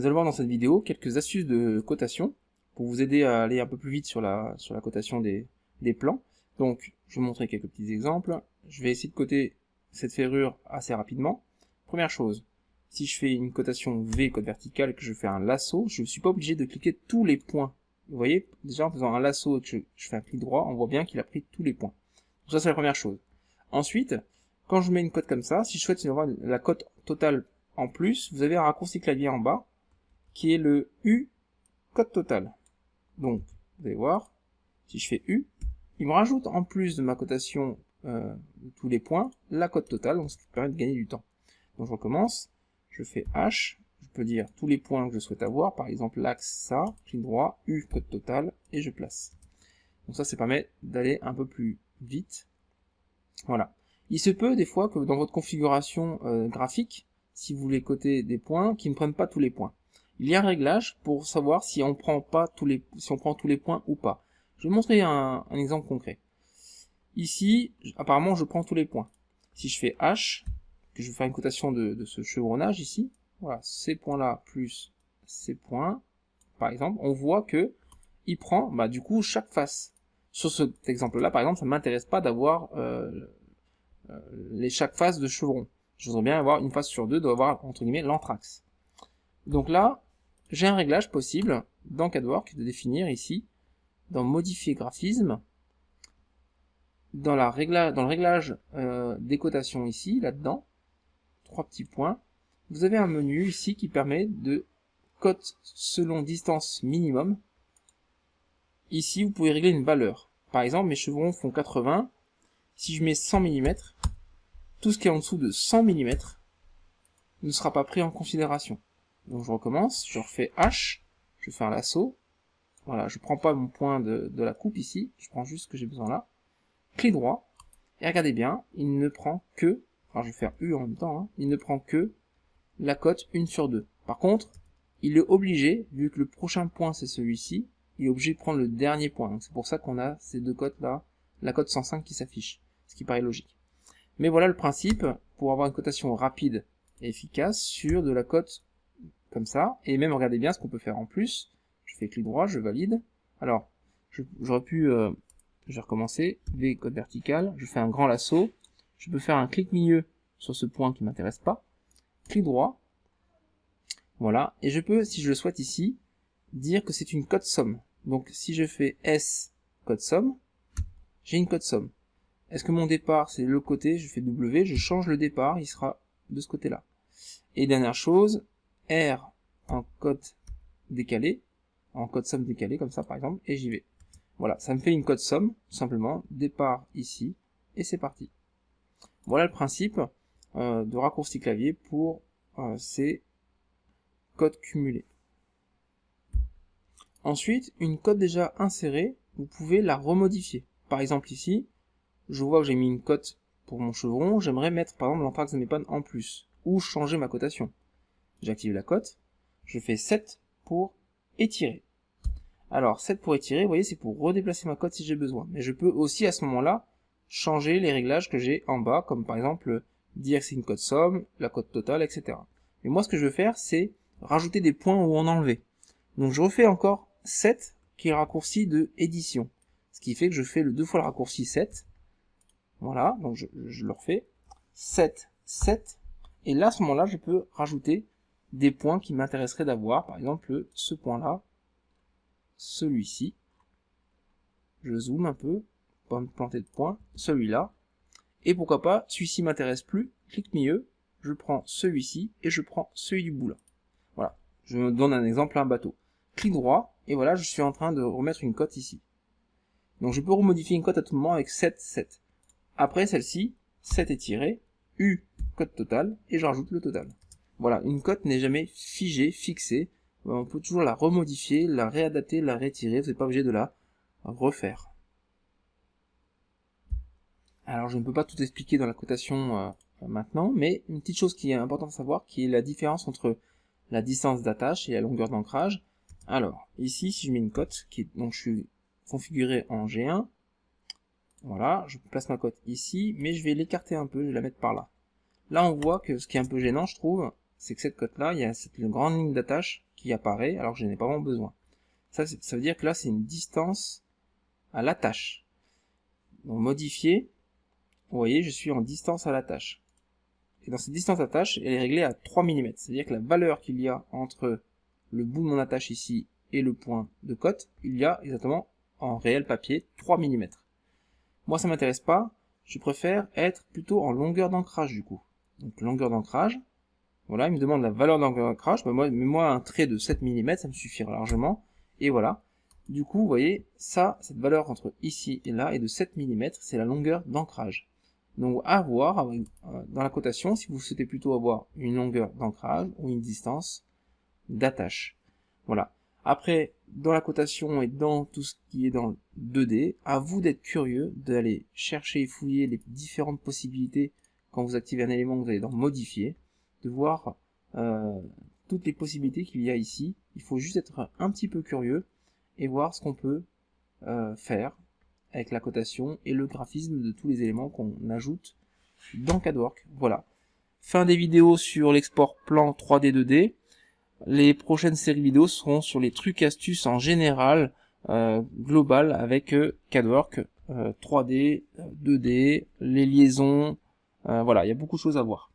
Vous allez voir dans cette vidéo quelques astuces de cotation pour vous aider à aller un peu plus vite sur la cotation des plans. Donc, je vais vous montrer quelques petits exemples. Je vais essayer de coter cette ferrure assez rapidement. Première chose, si je fais une cotation V, cote verticale, et que je fais un lasso, je ne suis pas obligé de cliquer tous les points. Vous voyez, déjà en faisant un lasso et que je fais un clic droit, on voit bien qu'il a pris tous les points. Donc ça, c'est la première chose. Ensuite, quand je mets une cote comme ça, si je souhaite avoir la cote totale en plus, vous avez un raccourci clavier en bas, qui est le U cote totale. Donc, vous allez voir, si je fais U, il me rajoute en plus de ma cotation de tous les points, la cote totale, donc ce qui permet de gagner du temps. Donc je recommence, je fais H, je peux dire tous les points que je souhaite avoir, par exemple l'axe ça, clic droit, U cote totale, et je place. Donc ça permet d'aller un peu plus vite. Voilà. Il se peut des fois que dans votre configuration graphique, si vous voulez coter des points, qui ne prennent pas tous les points. Il y a un réglage pour savoir si on prend tous les points ou pas. Je vais vous montrer un exemple concret. Ici, apparemment, je prends tous les points. Si je fais H, que je vais faire une cotation de ce chevronnage ici, voilà, ces points-là plus ces points, par exemple, on voit que il prend, du coup, chaque face. Sur cet exemple-là, par exemple, ça ne m'intéresse pas d'avoir chaque face de chevron. Je voudrais bien avoir une face sur deux, d'avoir, entre guillemets, l'anthrax. Donc là, j'ai un réglage possible dans CADWORK de définir ici, dans modifier graphisme, dans le réglage des cotations ici, là-dedans, 3 petits points, vous avez un menu ici qui permet de cote selon distance minimum. Ici, vous pouvez régler une valeur. Par exemple, mes chevrons font 80. Si je mets 100 mm, tout ce qui est en dessous de 100 mm ne sera pas pris en considération. Donc je recommence, je refais H, je fais un lasso. Voilà, je prends pas mon point de la coupe ici, je prends juste ce que j'ai besoin là. Clic droit, et regardez bien, il ne prend que, alors je vais faire U en même temps, il ne prend que la cote 1 sur 2. Par contre, il est obligé, vu que le prochain point c'est celui-ci, il est obligé de prendre le dernier point. C'est pour ça qu'on a ces deux cotes là, la cote 105 qui s'affiche, ce qui paraît logique. Mais voilà le principe, pour avoir une cotation rapide et efficace sur de la cote comme ça, et même regardez bien ce qu'on peut faire en plus. Je fais clic droit, je valide. Alors, j'aurais pu, je vais recommencer, V cote verticale, je fais un grand lasso, je peux faire un clic milieu sur ce point qui m'intéresse pas, clic droit, voilà, et je peux, si je le souhaite ici, dire que c'est une cote somme. Donc si je fais S cote somme, j'ai une cote somme. Est-ce que mon départ c'est le côté, je fais W, je change le départ, il sera de ce côté-là. Et dernière chose, R en cote décalée, en cote somme décalée, comme ça par exemple, et j'y vais. Voilà, ça me fait une cote somme, tout simplement, départ ici, et c'est parti. Voilà le principe de raccourci clavier pour ces cotes cumulées. Ensuite, une cote déjà insérée, vous pouvez la remodifier. Par exemple ici, je vois que j'ai mis une cote pour mon chevron, j'aimerais mettre par exemple l'anthrax de mes pannes en plus, ou changer ma cotation. J'active la cote, je fais 7 pour étirer. Alors 7 pour étirer, vous voyez, c'est pour redéplacer ma cote si j'ai besoin. Mais je peux aussi à ce moment-là changer les réglages que j'ai en bas, comme par exemple dire que c'est une cote somme, la cote totale, etc. Mais moi ce que je veux faire, c'est rajouter des points ou en enlever. Donc je refais encore 7, qui est le raccourci de édition. Ce qui fait que je fais le 2 fois le raccourci 7. Voilà, donc je le refais. 7, 7. Et là, à ce moment-là, je peux rajouter des points qui m'intéresseraient d'avoir. Par exemple, ce point-là, celui-ci. Je zoome un peu, pour me planter de points. Celui-là. Et pourquoi pas, celui-ci m'intéresse plus. Clic milieu, je prends celui-ci et je prends celui du bout là. Voilà, je me donne un exemple, un bateau. Clic droit, et voilà, je suis en train de remettre une cote ici. Donc je peux remodifier une cote à tout moment avec 7, 7. Après celle-ci, 7 étiré, U, cote totale, et je rajoute le total. Voilà, une cote n'est jamais figée, fixée. On peut toujours la remodifier, la réadapter, la retirer, vous n'êtes pas obligé de la refaire. Alors je ne peux pas tout expliquer dans la cotation maintenant, mais une petite chose qui est importante à savoir, qui est la différence entre la distance d'attache et la longueur d'ancrage. Alors, ici, si je mets une cote, donc je suis configuré en G1, voilà, je place ma cote ici, mais je vais l'écarter un peu, je vais la mettre par là. Là, on voit que ce qui est un peu gênant, je trouve, c'est que cette cote-là, il y a cette grande ligne d'attache qui apparaît alors que je n'en ai pas vraiment besoin. Ça veut dire que là, c'est une distance à l'attache. Donc modifier, vous voyez, je suis en distance à l'attache. Et dans cette distance d'attache, elle est réglée à 3 mm. C'est-à-dire que la valeur qu'il y a entre le bout de mon attache ici et le point de cote, il y a exactement en réel papier 3 mm. Moi, ça m'intéresse pas. Je préfère être plutôt en longueur d'ancrage du coup. Donc longueur d'ancrage. Voilà, il me demande la valeur d'angle d'ancrage. Ben moi, un trait de 7 mm, ça me suffira largement. Et voilà. Du coup, vous voyez, ça, cette valeur entre ici et là est de 7 mm, c'est la longueur d'ancrage. Donc, à voir dans la cotation si vous souhaitez plutôt avoir une longueur d'ancrage ou une distance d'attache. Voilà. Après, dans la cotation et dans tout ce qui est dans le 2D, à vous d'être curieux, d'aller chercher et fouiller les différentes possibilités quand vous activez un élément que vous allez dans modifier, de voir toutes les possibilités qu'il y a ici. Il faut juste être un petit peu curieux et voir ce qu'on peut faire avec la cotation et le graphisme de tous les éléments qu'on ajoute dans CADWORK. Voilà. Fin des vidéos sur l'export plan 3D 2D. Les prochaines séries vidéo seront sur les trucs astuces en général, global avec CADWORK, 3D, 2D, les liaisons. Voilà, il y a beaucoup de choses à voir.